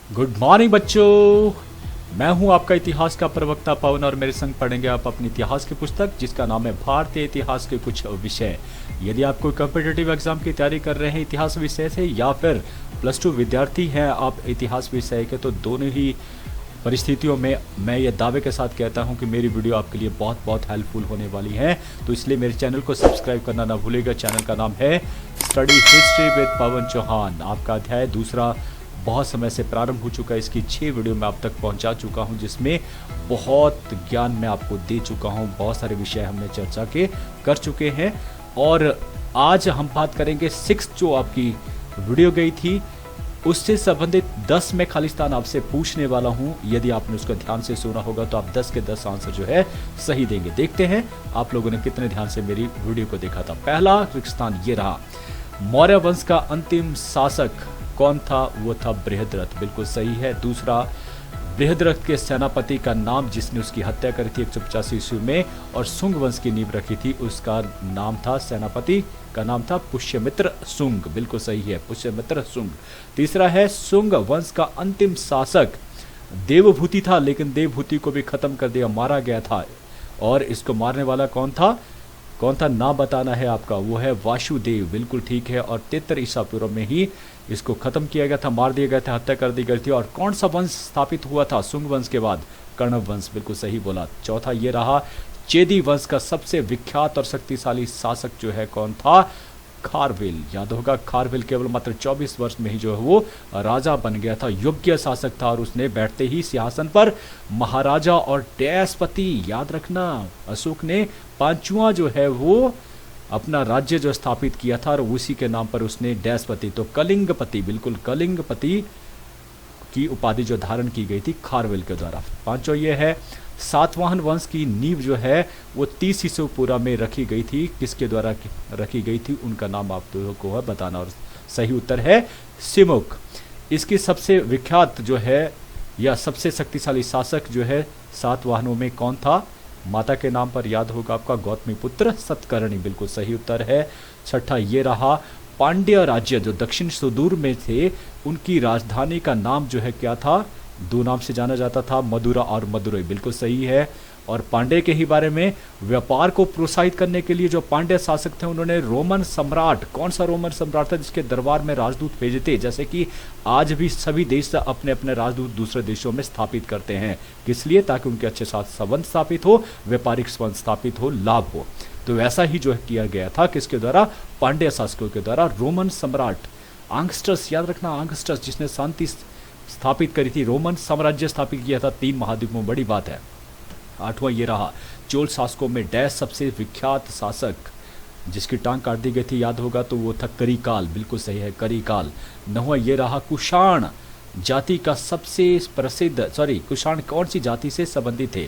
Good morning बच्चों। मैं हूं आपका इतिहास का प्रवक्ता पवन और मेरे संग पढ़ेंगे आप अपनी इतिहास की पुस्तक जिसका नाम है भारतीय इतिहास के कुछ विषय। यदि आप कोई कॉम्पिटिटिव एग्जाम की तैयारी कर रहे हैं इतिहास विषय से या फिर +2 विद्यार्थी हैं आप इतिहास विषय के, तो दोनों ही परिस्थितियों में मैं ये दावे के साथ कहता हूं कि मेरी वीडियो आपके लिए बहुत बहुत हेल्पफुल होने वाली है। तो इसलिए मेरे चैनल को सब्सक्राइब करना ना भूलेगा। चैनल का नाम है स्टडी हिस्ट्री विद पवन चौहान। आपका अध्याय दूसरा बहुत समय से प्रारंभ हो चुका है। इसकी 6 वीडियो मैं आप तक पहुंचा चुका हूं जिसमें बहुत ज्ञान मैं आपको दे चुका हूं। बहुत सारे विषय हमने चर्चा के कर चुके हैं और आज हम बात करेंगे 6 जो आपकी वीडियो गई थी उससे संबंधित 10 में खालिस्तान आपसे पूछने वाला हूं। यदि आपने उसको ध्यान से सुना होगा तो आप 10 के 10 आंसर जो है सही देंगे। देखते हैं आप लोगों ने कितने ध्यान से मेरी वीडियो को देखा था। पहला रिक्तस्थान ये रहा, मौर्य वंश का अंतिम शासक कौन था? वो था बृहद्रथ। बिल्कुल सही है। दूसरा, बृहद्रथ के सेनापति का नाम जिसने उसकी हत्या करी थी 185 ईस्वी में और शुंग वंश की नींव रखी थी उसका नाम था, सेनापति का नाम था पुष्यमित्र शुंग। बिल्कुल सही है, पुष्यमित्र शुंग। तीसरा है, शुंग वंश का अंतिम शासक देवभूति था लेकिन देवभूति को भी खत्म कर दिया, मारा गया था। और इसको मारने वाला कौन था? नाम बताना है आपका। वो है वासुदेव। बिल्कुल ठीक है। और 73 ईसा पूर्व में ही इसको खत्म किया गया था, मार दिया गया था, हत्या कर दी गई थी। और कौन सा वंश स्थापित हुआ था शुंग वंश के बाद? कण्व वंश। बिल्कुल सही बोला। चौथा ये रहा, चेदी वंश का सबसे विख्यात और शक्तिशाली शासक जो है कौन था? खारवेल। याद होगा, खारवेल केवल मात्र 24 वर्ष में ही जो है वो राजा बन गया था, योग्य शासक था और उसने बैठते ही सिंहासन पर महाराजा और डैशपति, याद रखना, अशोक ने 5वां जो है वो अपना राज्य जो स्थापित किया था और उसी के नाम पर उसने डैशपति, तो कलिंगपति, बिल्कुल कलिंगपति की उपाधि जो धारण की गई थी खारवेल के द्वारा। 5वां ये है, सातवाहन वंश की नींव जो है वो 30 ईसा पूर्व में रखी गई थी। किसके द्वारा रखी गई थी उनका नाम आप दोनों को है बताना। और सही उत्तर है सिमुक। इसकी सबसे विख्यात जो है या सबसे शक्तिशाली शासक जो है सातवाहनों में कौन था? माता के नाम पर, याद होगा आपका, गौतमी पुत्र सतकर्णी। बिल्कुल सही उत्तर है। छठा ये रहा, पांड्य राज्य जो दक्षिण सुदूर में थे उनकी राजधानी का नाम जो है क्या था? 2 नाम से जाना जाता था, मदुरा और मदुरई। बिल्कुल सही है। और पांड्य के ही बारे में, व्यापार को प्रोत्साहित करने के लिए जो पांड्य शासक थे उन्होंने रोमन सम्राट, कौन सा रोमन सम्राट था जिसके दरबार में राजदूत भेजे थे? जैसे कि आज भी सभी देश अपने अपने राजदूत दूसरे देशों में स्थापित करते हैं। किस लिए? ताकि उनके अच्छे साथ संबंध स्थापित हो, व्यापारिक संबंध स्थापित हो, लाभ हो। तो वैसा ही जो है किया गया था किसके द्वारा? पांड्य शासकों के द्वारा। रोमन सम्राट आंगस्टस, याद रखना, आंगस्टस जिसने शांति स्थापित करी थी, रोमन साम्राज्य स्थापित किया था 3 महाद्वीपों में, बड़ी बात है। 8वां ये रहा, चोल शासकों में डैश सबसे विख्यात शासक जिसकी टांग काट दी गई थी, याद होगा, तो वो था करिकाल। बिल्कुल सही है, करिकाल। 9वां ये रहा, कुषाण जाति का सबसे प्रसिद्ध, कुषाण कौन सी जाति से संबंधित थे?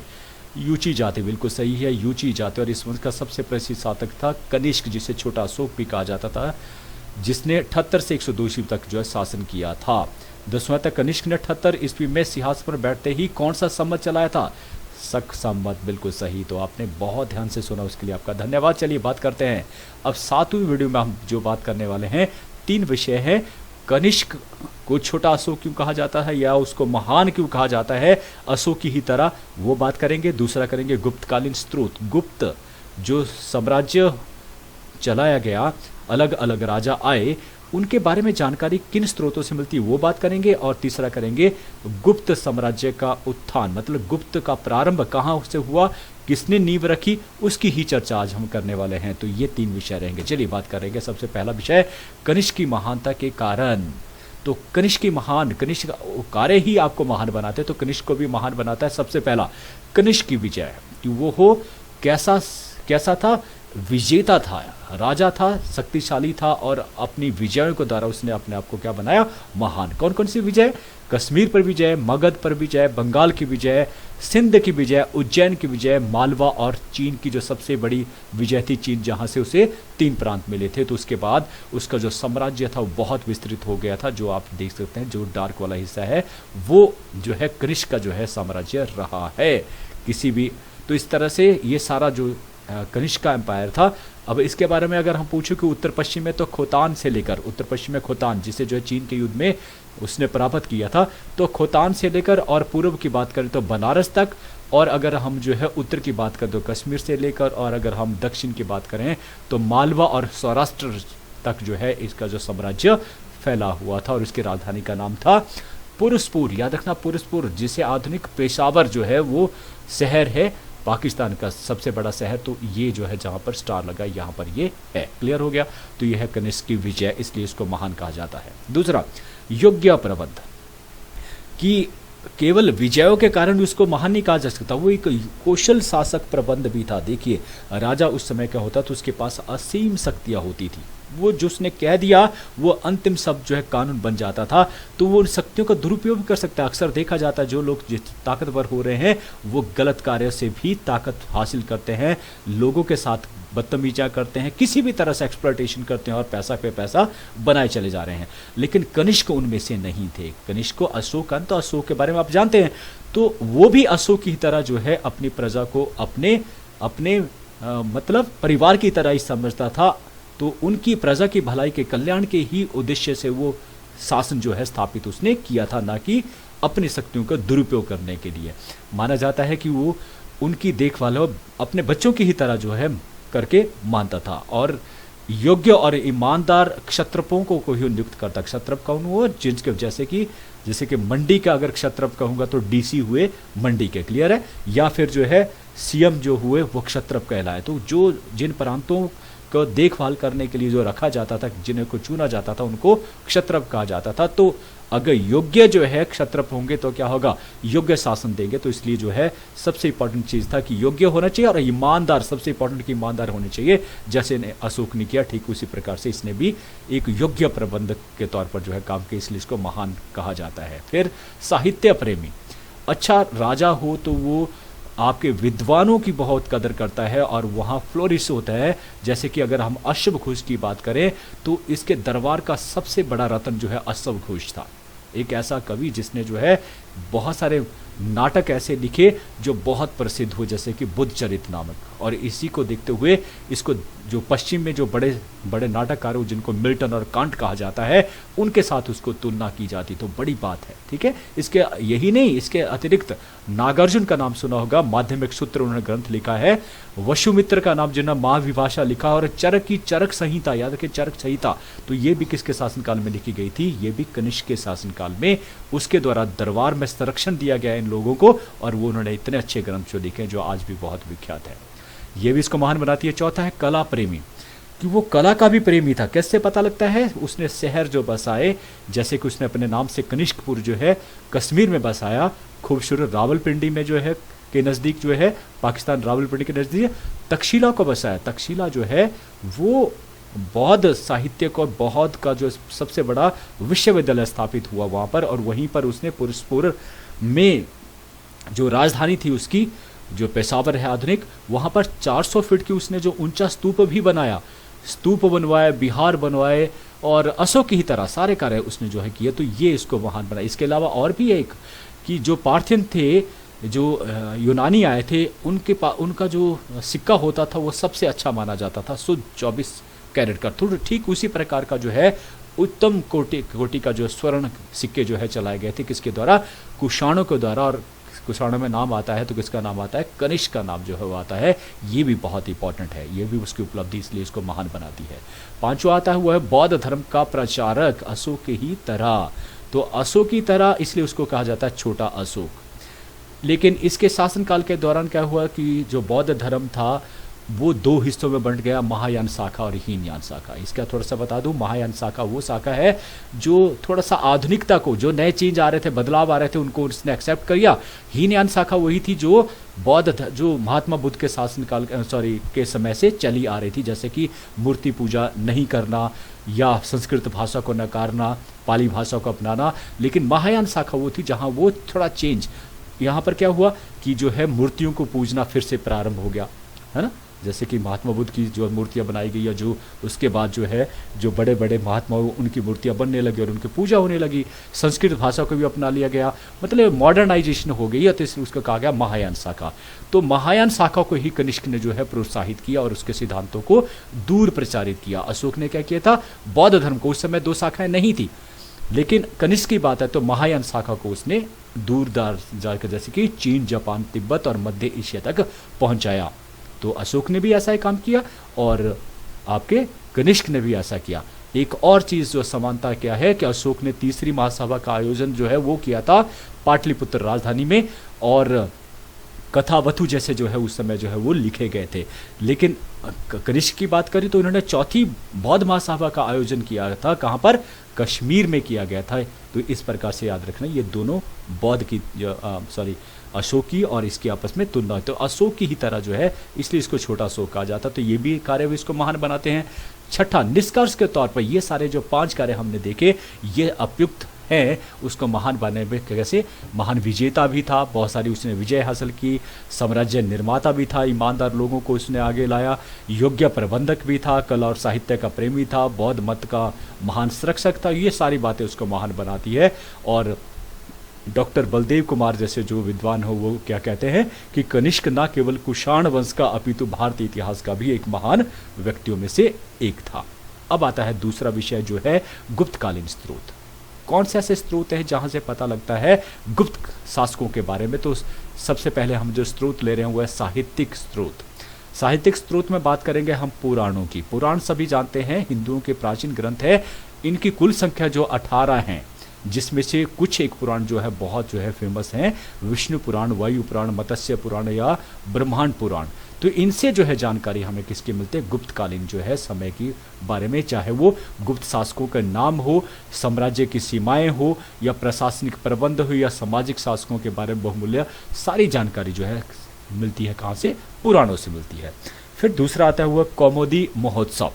यूची जाति। बिल्कुल सही है, यूची जाति। और इस वंश का सबसे प्रसिद्ध शासक था कनिष्क, जिसे छोटा अशोक भी कहा जाता था, जिसने 78 से 102 ईस्वी तक जो है शासन किया था। 10वां तक कनिष्क ने 78 ईस्वी में सिंहासन पर बैठते ही कौन सा संवत चलाया था? शक संवत। बिल्कुल सही। तो आपने बहुत ध्यान से सुना, उसके लिए आपका धन्यवाद। चलिए बात करते हैं अब 7वीं वीडियो में हम जो बात करने वाले हैं 3 विषय है। कनिष्क को छोटा अशोक क्यों कहा जाता है या उसको महान क्यों कहा जाता है अशोक की ही तरह, वो बात करेंगे। दूसरा करेंगे गुप्तकालीन स्रोत, गुप्त जो साम्राज्य चलाया गया, अलग अलग राजा आए, उनके बारे में जानकारी किन स्रोतों से मिलती है वो बात करेंगे। और तीसरा करेंगे गुप्त साम्राज्य का उत्थान, मतलब गुप्त का प्रारंभ कहाँ से हुआ, किसने नींव रखी, उसकी ही चर्चा आज हम करने वाले हैं। तो ये 3 विषय रहेंगे। चलिए बात करेंगे। सबसे पहला विषय, कनिष्क की महानता के कारण। तो कनिष्क की महान, कनिष्क कार्य ही आपको महान बनाते, तो कनिष्क को भी महान बनाता है। सबसे पहला कनिष्क की विजय, कि वो हो कैसा था? विजेता था, राजा था, शक्तिशाली था और अपनी विजयों के द्वारा उसने अपने आप को क्या बनाया? महान। कौन कौन सी विजय? कश्मीर पर विजय, मगध पर विजय, बंगाल की विजय, सिंध की विजय, उज्जैन की विजय, मालवा और चीन की जो सबसे बड़ी विजय थी, चीन जहां से उसे 3 प्रांत मिले थे। तो उसके बाद उसका जो साम्राज्य था वो बहुत विस्तृत हो गया था। जो आप देख सकते हैं, जो डार्क वाला हिस्सा है वो जो है कनिष्क का जो है साम्राज्य रहा है। किसी भी, तो इस तरह से ये सारा जो कनिष्क का एम्पायर था। अब इसके बारे में अगर हम पूछें कि उत्तर पश्चिम में, तो खोतान से लेकर उत्तर पश्चिम में खोतान, जिसे जो है चीन के युद्ध में उसने प्राप्त किया था। तो खोतान से लेकर और पूर्व की बात करें तो बनारस तक, और अगर हम जो है उत्तर की बात करें तो कश्मीर से लेकर, और अगर हम दक्षिण की बात करें तो मालवा और सौराष्ट्र तक जो है इसका जो साम्राज्य फैला हुआ था। और इसकी राजधानी का नाम था पुरुषपुर। याद रखना पुरुषपुर, जिसे आधुनिक पेशावर जो है वो शहर है पाकिस्तान का सबसे बड़ा शहर। तो ये जो है जहाँ पर स्टार लगा यहाँ पर ये है। क्लियर हो गया। तो ये है कनिष्क की विजय, इसलिए इसको महान कहा जाता है। दूसरा, योग्य प्रबंध, कि केवल विजयों के कारण उसको महान नहीं कहा जा सकता, वो एक कौशल शासक प्रबंध भी था। देखिए राजा उस समय क्या होता तो उसके पास असीम शक्तियां होती थी, वो जो उसने कह दिया वो अंतिम शब्द जो है कानून बन जाता था। तो वो उन शक्तियों का दुरुपयोग कर सकता है। अक्सर देखा जाता है जो लोग ताकतवर हो रहे हैं वो गलत कार्य से भी ताकत हासिल करते हैं, लोगों के साथ बदतमीजा करते हैं, किसी भी तरह से एक्सप्लॉयटेशन करते हैं और पैसा पे पैसा बनाए चले जा रहे हैं। लेकिन कनिष्क उनमें से नहीं थे। कनिष्क को अशोक, अंत अशोक के बारे में आप जानते हैं, तो वो भी अशोक की तरह जो है अपनी प्रजा को अपने मतलब परिवार की तरह ही समझता था। तो उनकी प्रजा की भलाई के कल्याण के ही उद्देश्य से वो शासन जो है स्थापित उसने किया था, ना कि अपनी शक्तियों का दुरुपयोग करने के लिए। माना जाता है कि वो उनकी देखभाल अपने बच्चों की ही तरह जो है करके मानता था। और योग्य और ईमानदार क्षत्रपों को ही नियुक्त करता। क्षत्रप कौन हुआ? जिनके जैसे कि मंडी का अगर क्षत्रप कहूंगा तो डीसी हुए मंडी के। क्लियर है। या फिर जो है सीएम जो हुए वो क्षत्रप कहलाए। तो जो जिन प्रांतों को देखभाल करने के लिए जो रखा जाता था, जिन्हें को चुना जाता था, उनको क्षत्रप कहा जाता था। तो अगर योग्य जो है क्षत्रप होंगे तो क्या होगा? योग्य शासन देंगे। तो इसलिए जो है सबसे इंपॉर्टेंट चीज था कि योग्य होना चाहिए और ईमानदार, सबसे इंपॉर्टेंट कि ईमानदार होने चाहिए। जैसे अशोक ने किया ठीक उसी प्रकार से इसने भी एक योग्य प्रबंधक के तौर पर जो है काम किया, इसलिए इसको महान कहा जाता है। फिर साहित्य प्रेमी, अच्छा राजा हो तो वो आपके विद्वानों की बहुत कदर करता है और वहाँ फ्लोरिश होता है। जैसे कि अगर हम अश्व घोष की बात करें तो इसके दरबार का सबसे बड़ा रत्न जो है अश्व घोष था। एक ऐसा कवि जिसने जो है बहुत सारे नाटक ऐसे लिखे जो बहुत प्रसिद्ध हो, जैसे कि बुद्ध चरित नामक। और इसी को देखते हुए इसको जो पश्चिम में जो बड़े बड़े नाटककार हो जिनको मिल्टन और कांट कहा जाता है, उनके साथ उसको तुलना की जाती, तो बड़ी बात है। ठीक है। इसके यही नहीं, इसके अतिरिक्त नागार्जुन का नाम सुना होगा, माध्यमिक सूत्र उन्होंने ग्रंथ लिखा है। वसुमित्र का नाम जिन्होंने महाविभाषा लिखा, और चरक की चरक संहिता, याद रखिए चरक संहिता, तो ये भी किसके शासनकाल में लिखी गई थी? ये भी कनिष्क के शासनकाल में। उसके द्वारा दरबार में संरक्षण दिया गया इन लोगों को, और वो उन्होंने इतने अच्छे ग्रंथ जो लिखे जो आज भी बहुत विख्यात है। ये भी इसको महान बनाती है। चौथा है कला प्रेमी, कि वो कला का भी प्रेमी था। कैसे पता लगता है? उसने शहर जो बसाए, जैसे कि उसने अपने नाम से कनिष्कपुर जो है कश्मीर में बसाया, खूबसूरत रावलपिंडी में जो है के नज़दीक जो है पाकिस्तान, रावलपिंडी के नज़दीक तक्षशिला को बसाया। तक्षशिला जो है वो बौद्ध साहित्य को, बौद्ध का जो सबसे बड़ा विश्वविद्यालय स्थापित हुआ वहाँ पर। और वहीं पर उसने पुरुषपुर में जो राजधानी थी उसकी, जो पेशावर है आधुनिक, वहाँ पर 400 फीट की उसने जो ऊंचा स्तूप भी बनाया, स्तूप बनवाए, बिहार बनवाए, और अशोक की ही तरह सारे कार्य उसने जो है किए। तो ये इसको महान बनाया। इसके अलावा और भी एक कि जो पार्थियन थे, जो यूनानी आए थे, उनका जो सिक्का होता था वो सबसे अच्छा माना जाता था, शुद्ध 24 कैरेट का। तो ठीक उसी प्रकार का जो है उत्तम कोटि का जो स्वर्ण सिक्के जो है चलाए गए थे, किसके द्वारा? कुषाणों के द्वारा। और कुषाणों में नाम आता है तो किसका नाम आता है? कनिष्क का नाम जो है वो आता है। ये भी बहुत इंपॉर्टेंट है, ये भी उसकी उपलब्धि, इसलिए इसको महान बनाती है। पांचवा आता है वो है बौद्ध धर्म का प्रचारक, अशोक की ही तरह। तो अशोक की तरह इसलिए उसको कहा जाता है छोटा अशोक। लेकिन इसके शासनकाल के दौरान क्या हुआ कि जो बौद्ध धर्म था वो दो हिस्सों में बंट गया, महायान शाखा और हीनयान शाखा। इसका थोड़ा सा बता दूं, महायान शाखा वो शाखा है जो थोड़ा सा आधुनिकता को, जो नए चेंज आ रहे थे, बदलाव आ रहे थे, उनको उसने एक्सेप्ट किया। हीनयान शाखा वही थी जो जो महात्मा बुद्ध के शासनकाल के समय से चली आ रही थी, जैसे कि मूर्ति पूजा नहीं करना या संस्कृत भाषा को नकारना, पाली भाषा को अपनाना। लेकिन महायान शाखा वो थी जहाँ वो थोड़ा चेंज, यहाँ पर क्या हुआ कि जो है मूर्तियों को पूजना फिर से प्रारंभ हो गया, है ना। जैसे कि महात्मा बुद्ध की जो मूर्तियाँ बनाई गई, या जो उसके बाद जो है जो बड़े बड़े महात्मा उनकी मूर्तियाँ बनने लगी और उनकी पूजा होने लगी। संस्कृत भाषा को भी अपना लिया गया, मतलब मॉडर्नाइजेशन हो गई, तो इसलिए उसको कहा गया महायान शाखा। तो महायान शाखा को ही कनिष्क ने जो है प्रोत्साहित किया और उसके सिद्धांतों को दूर प्रचारित किया। अशोक ने क्या किया था? बौद्ध धर्म को, उस समय दो शाखाएं नहीं थी, लेकिन कनिष्क की बात है तो महायान शाखा को उसने दूर दार जाकर, जैसे कि चीन, जापान, तिब्बत और मध्य एशिया तक पहुंचाया। तो अशोक ने भी ऐसा ही काम किया और आपके कनिष्क ने भी ऐसा किया। एक और चीज जो समानता क्या है कि अशोक ने तीसरी महासभा का आयोजन जो है वो किया था पाटलिपुत्र राजधानी में, और कथावथु जैसे जो है उस समय जो है वो लिखे गए थे। लेकिन कनिष्क की बात करें तो इन्होंने चौथी बौद्ध महासभा का आयोजन किया था, कहाँ पर? कश्मीर में किया गया था। तो इस प्रकार से याद रखना, ये दोनों बौद्ध की अशोक की और इसकी आपस में तुलना है। तो अशोक की ही तरह जो है, इसलिए इसको छोटा अशोक कहा जाता। तो ये भी कार्य भी इसको महान बनाते हैं। छठा, निष्कर्ष के तौर पर ये सारे जो 5 कार्य हमने देखे ये उपयुक्त है उसको महान बनाने में। कैसे? महान विजेता भी था, बहुत सारी उसने विजय हासिल की, साम्राज्य निर्माता भी था, ईमानदार लोगों को उसने आगे लाया, योग्य प्रबंधक भी था, कला और साहित्य का प्रेमी था, बौद्ध मत का महान संरक्षक था। ये सारी बातें उसको महान बनाती है। और डॉक्टर बलदेव कुमार जैसे जो विद्वान हो वो क्या कहते हैं कि कनिष्क न केवल कुषाण वंश का अपितु भारतीय इतिहास का भी एक महान व्यक्तियों में से एक था। अब आता है दूसरा विषय जो है गुप्तकालीन स्रोत। कौन से ऐसे स्रोत हैं जहां से पता लगता है गुप्त शासकों के बारे में? तो सबसे पहले हम जो स्रोत ले रहे हैं वो है साहित्यिक स्रोत। साहित्यिक स्रोत में बात करेंगे हम पुराणों की। पुराण सभी जानते हैं हिंदुओं के प्राचीन ग्रंथ है। इनकी कुल संख्या जो 18 हैं, जिसमें से कुछ एक पुराण जो है बहुत जो है फेमस हैं, विष्णु पुराण, वायु पुराण, मत्स्य पुराण या ब्रह्मांड पुराण। तो इनसे जो है जानकारी हमें किसकी मिलती है? गुप्तकालीन जो है समय के बारे में, चाहे वो गुप्त शासकों का नाम हो, साम्राज्य की सीमाएं हो, या प्रशासनिक प्रबंध हो, या सामाजिक शासकों के बारे में बहुमूल्य सारी जानकारी जो है मिलती है कहाँ से? पुराणों से मिलती है। फिर दूसरा आता है हुआ कौमुदी महोत्सव।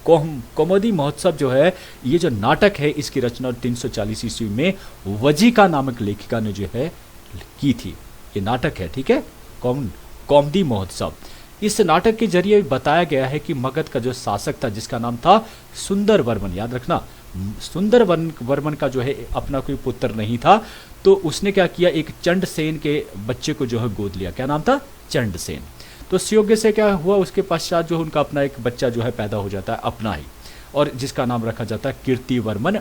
कौमुदी महोत्सव जो है, ये जो नाटक है इसकी रचना 340 ईस्वी में वजिका नामक लेखिका ने जो है की थी। ये नाटक है, ठीक है, कौमुदी महोत्सव। इस नाटक के जरिए बताया गया है कि मगध का जो शासक था जिसका नाम था सुंदर वर्मन, याद रखना सुंदर वर्मन का जो है अपना कोई पुत्र नहीं था, तो उसने क्या किया, एक चंडसेन के बच्चे को जो है गोद लिया। क्या नाम था? चंडसेन। तो सुयोग्य से क्या हुआ, उसके पश्चात जो उनका अपना एक बच्चा जो है पैदा हो जाता है अपना ही, और जिसका नाम रखा जाता है कीर्तिवर्मन।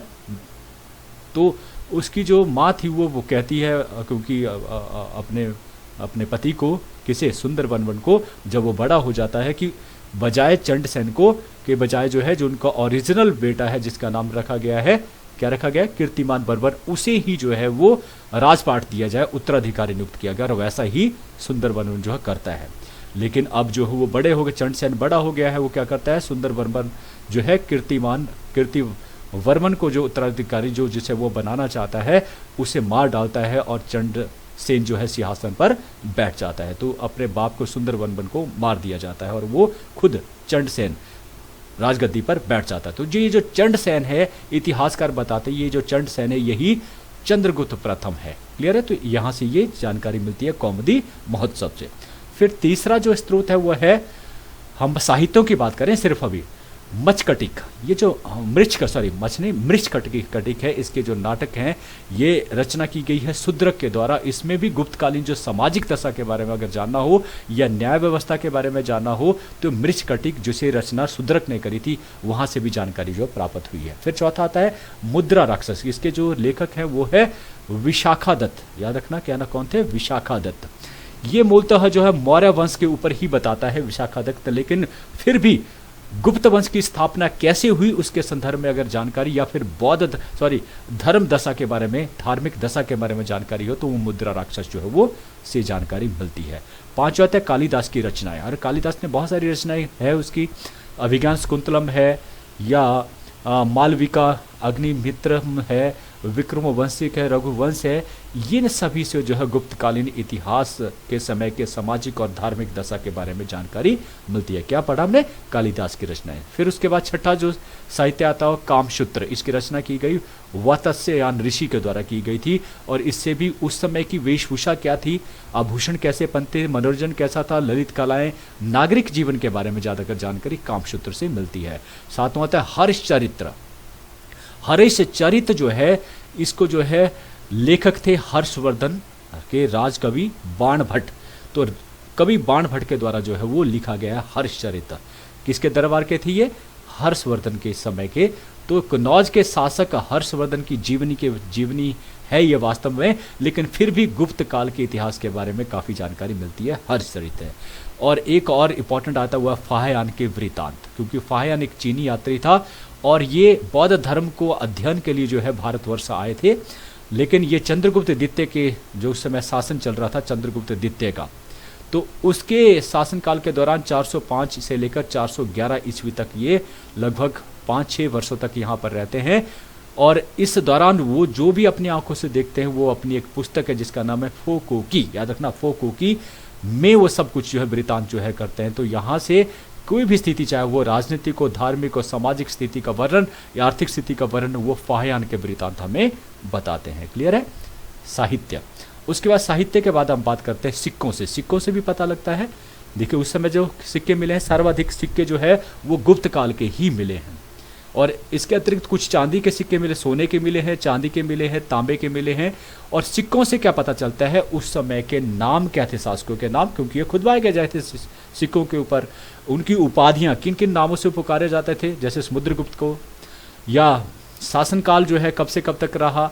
तो उसकी जो माँ थी वो कहती है, क्योंकि अपने पति को, किसे? सुंदरवर्मन को, जब वो बड़ा हो जाता है, कि बजाय चंडसेन को के बजाय जो है जो उनका ओरिजिनल बेटा है जिसका नाम रखा गया है, क्या रखा गया? कीर्तिमान वर्मन, उसे ही जो है वो राजपाट दिया जाए, उत्तराधिकारी नियुक्त किया गया, और वैसा ही सुंदरवर्मन जो है करता है। लेकिन अब जो है वो बड़े हो गए, चंडसेन बड़ा हो गया है, वो क्या करता है? सुंदरवर्मन जो है कीर्तिवर्मन को जो उत्तराधिकारी जो जिसे वो बनाना चाहता है उसे मार डालता है, और चंडसेन जो है सिंहासन पर बैठ जाता है। तो अपने बाप को, सुंदरवर्मन को मार दिया जाता है और वो खुद चंडसेन राजगद्दी पर बैठ जाता है। तो ये जो चंडसेन है, इतिहासकार बताते हैं ये जो चंडसेन है यही चंद्रगुप्त प्रथम है। क्लियर है? तो यहाँ से ये जानकारी मिलती है कौमुदी महोत्सव से। फिर तीसरा जो स्रोत है वो है, हम साहित्यों की बात करें सिर्फ अभी, मचकटिक। ये जो मृच्छकटिक है, इसके जो नाटक हैं ये रचना की गई है शूद्रक के द्वारा। इसमें भी गुप्तकालीन जो सामाजिक दशा के बारे में अगर जानना हो या न्याय व्यवस्था के बारे में जानना हो तो मृच्छकटिक जिसे रचना शूद्रक ने करी थी वहाँ से भी जानकारी जो प्राप्त हुई है। फिर चौथा आता है मुद्रा राक्षस। इसके जो लेखक हैं वो है विशाखादत्त। याद रखना क्या ना, कौन थे? विशाखादत्त। ये मूलतः जो है मौर्य वंश के ऊपर ही बताता है विशाखादत्त, लेकिन फिर भी गुप्त वंश की स्थापना कैसे हुई उसके संदर्भ में अगर जानकारी, या फिर धर्म दशा के बारे में, धार्मिक दशा के बारे में जानकारी हो तो वो मुद्रा राक्षस जो है वो से जानकारी मिलती है। पांचवा है कालिदास की रचनाएं। और कालिदास ने बहुत सारी रचनाएं है उसकी, अभिज्ञान शाकुंतलम है, या मालविका, अग्निमित्र है, विक्रमवंशिक है, रघुवंश है। ये सभी से जो है गुप्तकालीन इतिहास के समय के सामाजिक और धार्मिक दशा के बारे में जानकारी मिलती है। क्या पढ़ा हमने? कालिदास की रचनाएं। फिर उसके बाद छठा जो साहित्य आता है कामसूत्र। इसकी रचना की गई वात्स्यायन ऋषि के द्वारा की गई थी, और इससे भी उस समय की वेशभूषा क्या थी, आभूषण कैसे पहनते, मनोरंजन कैसा था, ललित कलाएं, नागरिक जीवन के बारे में ज़्यादातर जानकारी कामसूत्र से मिलती है। सातवां आता है हर्षचरित्र। हर्षचरित्र जो है इसको जो है लेखक थे हर्षवर्धन के राजकवि बाणभट्ट। तो कवि बाणभट्ट के द्वारा जो है वो लिखा गया हर्षचरित्र। किसके दरबार के थे ये? हर्षवर्धन के समय के। तो कन्नौज के शासक हर्षवर्धन की जीवनी है ये वास्तव में, लेकिन फिर भी गुप्त काल के इतिहास के बारे में काफ़ी जानकारी मिलती है हर्षचरित। और एक और इम्पॉर्टेंट आता हुआ फाह्यान के वृत्तांत, क्योंकि फाह्यान एक चीनी यात्री था और ये बौद्ध धर्म को अध्ययन के लिए जो है भारतवर्ष आए थे। लेकिन ये चंद्रगुप्त द्वितीय के जो उस समय शासन चल रहा था, चंद्रगुप्त द्वितीय का, तो उसके शासनकाल के दौरान 405 से लेकर 411 ईस्वी तक ये लगभग 5-6 वर्षों तक यहाँ पर रहते हैं। और इस दौरान वो जो भी अपनी आंखों से देखते हैं वो अपनी एक पुस्तक है जिसका नाम है फोकोकी, याद रखना फोकोकी, में वो सब कुछ जो है वृत्तांत जो है करते हैं। तो यहाँ से कोई भी स्थिति, चाहे वो राजनीतिक हो, धार्मिक हो, सामाजिक स्थिति का वर्णन या आर्थिक स्थिति का वर्णन, वो फाह्यान के वृत्तांत हमें बताते हैं। क्लियर है? साहित्य। उसके बाद साहित्य के बाद हम बात करते हैं सिक्कों से। सिक्कों से भी पता लगता है, देखिए उस समय जो सिक्के मिले हैं, सर्वाधिक सिक्के जो है वो गुप्त काल के ही मिले हैं। और इसके अतिरिक्त कुछ चांदी के सिक्के मिले, सोने के मिले हैं, चांदी के मिले हैं, तांबे के मिले हैं। और सिक्कों से क्या पता चलता है, उस समय के नाम क्या थे, शासकों के नाम, क्योंकि ये खुदवाए गए जाते थे सिक्कों के ऊपर। उनकी उपाधियां किन किन नामों से पुकारे जाते थे, जैसे समुद्रगुप्त को, या शासनकाल जो है कब से कब तक रहा,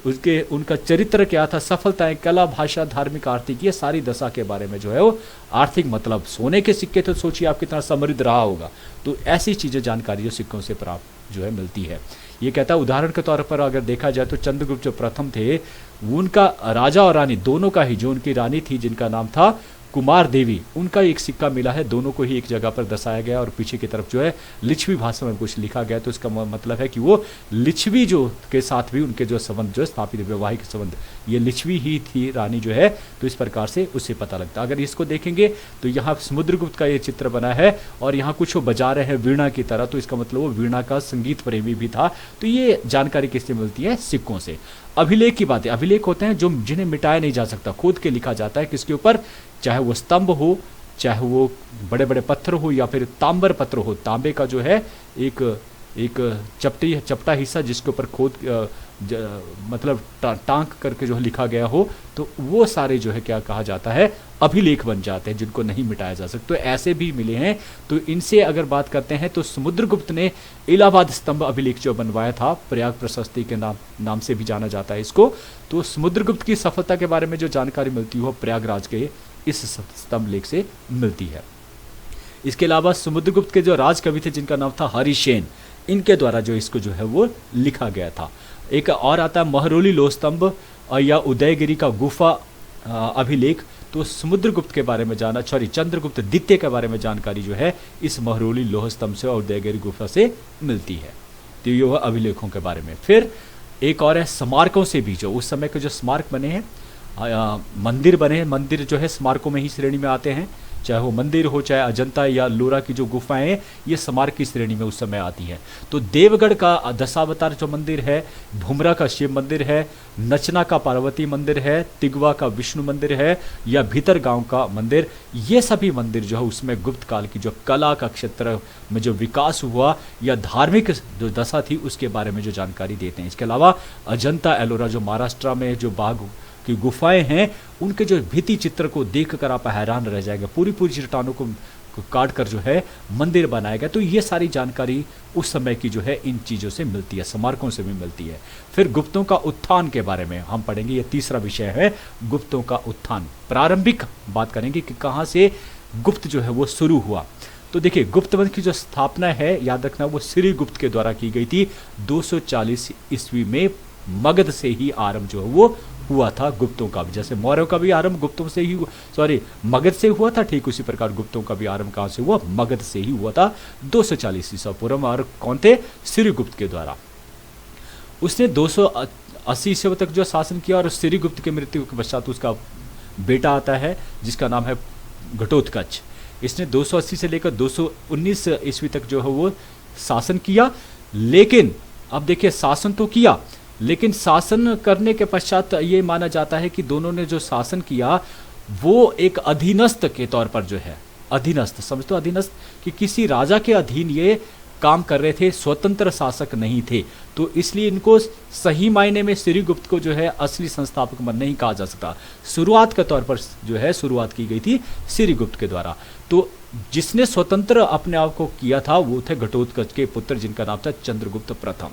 उसके उनका चरित्र क्या था, सफलताएं, कला, भाषा, धार्मिक, आर्थिक, ये सारी दशा के बारे में जो है वो आर्थिक, मतलब सोने के सिक्के तो सोचिए आप कितना समृद्ध रहा होगा। तो ऐसी चीज़ें जानकारी जो सिक्कों से प्राप्त जो है मिलती है। ये कहता है उदाहरण के तौर पर अगर देखा जाए तो चंद्रगुप्त जो प्रथम थे, उनका राजा और रानी दोनों का ही, जो उनकी रानी थी जिनका नाम था कुमार देवी, उनका एक सिक्का मिला है, दोनों को ही एक जगह पर दर्शाया गया और पीछे की तरफ जो है लिच्छवी भाषा में कुछ लिखा गया। तो इसका मतलब है कि वो लिच्छवी जो के साथ भी उनके जो संबंध जो स्थापित वैवाहिक संबंध, ये लिच्छवी ही थी रानी जो है। तो इस प्रकार से उससे पता लगता है। अगर इसको देखेंगे तो यहाँ समुद्रगुप्त का ये चित्र बना है और यहाँ कुछ वो बजा रहे हैं वीणा की तरह, तो इसका मतलब वो वीणा का संगीत प्रेमी भी था। तो ये जानकारी किससे मिलती है, सिक्कों से। अभिलेख की बातें, अभिलेख होते हैं जो जिन्हें मिटाया नहीं जा सकता, खोद के लिखा जाता है किसके ऊपर, चाहे वो स्तंभ हो, चाहे वो बड़े बड़े पत्थर हो, या फिर तांबर पत्र हो, तांबे का जो है एक चपटा हिस्सा जिसके ऊपर खोद मतलब टांक करके जो लिखा गया हो, तो वो सारे जो है क्या कहा जाता है, अभिलेख बन जाते हैं जिनको नहीं मिटाया जा सकता। तो ऐसे भी मिले हैं। तो इनसे अगर बात करते हैं तो समुद्रगुप्त ने इलाहाबाद स्तंभ अभिलेख जो बनवाया था, प्रयाग प्रशस्ति के नाम से भी जाना जाता है इसको। तो समुद्रगुप्त की सफलता के बारे में जो जानकारी मिलती है प्रयागराज के इस स्तंभ लेख से मिलती है। इसके अलावा समुद्रगुप्त के जो राजकवि थे जिनका नाम था हरिसेन, इनके द्वारा जो इसको जो है वो लिखा गया था। एक और आता है महरौली लोह स्तंभ या उदयगिरी का गुफा अभिलेख। तो समुद्रगुप्त के बारे में चंद्रगुप्त द्वितीय के बारे में जानकारी जो है इस महरौली लोह स्तंभ से और उदयगिरी गुफा से मिलती है। तो ये वह अभिलेखों के बारे में। फिर एक और है स्मारकों से भी, जो उस समय के जो स्मारक बने हैं, मंदिर बने हैं, मंदिर जो है स्मारकों में ही श्रेणी में आते हैं, चाहे वो मंदिर हो, चाहे अजंता या लोरा की जो गुफाएं हैं, ये स्मारक की श्रेणी में उस समय आती है। तो देवगढ़ का दशावतार जो मंदिर है, भुमरा का शिव मंदिर है, नचना का पार्वती मंदिर है, तिगवा का विष्णु मंदिर है, या भीतर गांव का मंदिर, ये सभी मंदिर जो है उसमें गुप्त काल की जो कला का क्षेत्र में जो विकास हुआ या धार्मिक जो दशा थी उसके बारे में जो जानकारी देते हैं। इसके अलावा अजंता एलोरा जो महाराष्ट्र में जो बाघ की गुफाएं हैं, उनके जो भित्ति चित्र को देखकर आप हैरान रह जाएगा। पूरी चट्टानों को काट कर जो है मंदिर बनाया गया। तो ये सारी जानकारी उस समय की जो है इन चीज़ों से मिलती है, स्मारकों से भी मिलती है। फिर गुप्तों का उत्थान के बारे में हम पढ़ेंगे, ये तीसरा विषय है गुप्तों का उत्थान। प्रारंभिक बात करेंगे कि कहाँ से गुप्त जो है वो शुरू हुआ। तो देखिए गुप्त वंश की जो स्थापना है, याद रखना, वो श्रीगुप्त के द्वारा की गई थी 240 ईस्वी में। मगध से ही आरंभ जो है वो हुआ था गुप्तों का भी। जैसे मौर्यों का भी आरंभ गुप्तों से ही मगध से हुआ था, ठीक उसी प्रकार गुप्तों का भी आरंभ कहाँ से हुआ, मगध से ही हुआ था 240 ईसा पूर्व। और कौन थे, श्रीगुप्त के द्वारा। उसने 280 ईस्वी तक जो शासन किया और श्रीगुप्त के मृत्यु के पश्चात उसका बेटा आता है जिसका नाम है घटोत्कच। इसने 280 से लेकर 219 ईस्वी तक जो है वो शासन किया। लेकिन अब देखिए शासन तो किया, लेकिन शासन करने के पश्चात ये माना जाता है कि दोनों ने जो शासन किया वो एक अधीनस्थ के तौर पर जो है, अधीनस्थ समझ तो, अधीनस्थ कि किसी राजा के अधीन ये काम कर रहे थे, स्वतंत्र शासक नहीं थे। तो इसलिए इनको सही मायने में श्रीगुप्त को जो है असली संस्थापक नहीं कहा जा सकता। शुरुआत के तौर पर जो है शुरुआत की गई थी श्रीगुप्त के द्वारा। तो जिसने स्वतंत्र अपने आप को किया था वो थे घटोत्कच के पुत्र, जिनका नाम था चंद्रगुप्त प्रथम।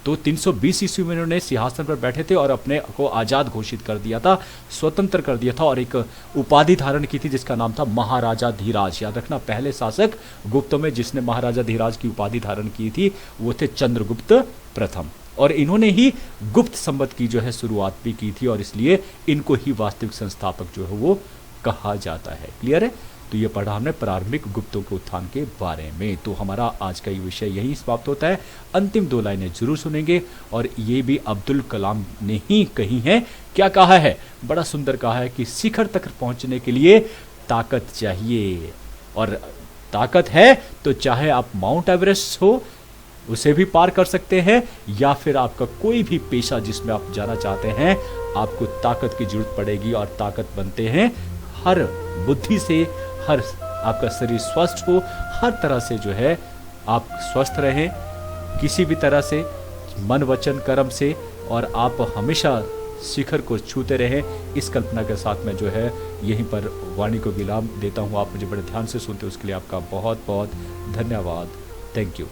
तो 320 ईस्वी में इन्होंने सिंहासन पर बैठे थे और अपने को आज़ाद घोषित कर दिया था, स्वतंत्र कर दिया था, और एक उपाधि धारण की थी जिसका नाम था महाराजा धीराज। याद रखना, पहले शासक गुप्तों में जिसने महाराजा धीराज की उपाधि धारण की थी वो थे चंद्रगुप्त प्रथम, और इन्होंने ही गुप्त संवत की जो है शुरुआत भी की थी, और इसलिए इनको ही वास्तविक संस्थापक जो है वो कहा जाता है। क्लियर है? तो ये पढ़ा हमने प्रारंभिक गुप्तों के उत्थान के बारे में। तो हमारा आज का ये विषय यही समाप्त होता है। अंतिम 2 लाइनें जरूर सुनेंगे, और ये भी अब्दुल कलाम ने ही कही हैं। क्या कहा है? बड़ा सुंदर कहा है कि शिखर तक पहुंचने के लिए ताकत चाहिए, और ताकत है तो चाहे आप माउंट एवरेस्ट हो उसे भी पार कर सकते हैं, या फिर आपका कोई भी पेशा जिसमें आप जाना चाहते हैं, आपको ताकत की जरूरत पड़ेगी। और ताकत बनते हैं हर बुद्धि से, हर आपका शरीर स्वस्थ हो, हर तरह से जो है आप स्वस्थ रहें, किसी भी तरह से मन वचन कर्म से, और आप हमेशा शिखर को छूते रहें। इस कल्पना के साथ मैं जो है यहीं पर वाणी को विराम देता हूँ। आप मुझे बड़े ध्यान से सुनते हो उसके लिए आपका बहुत बहुत धन्यवाद। Thank you.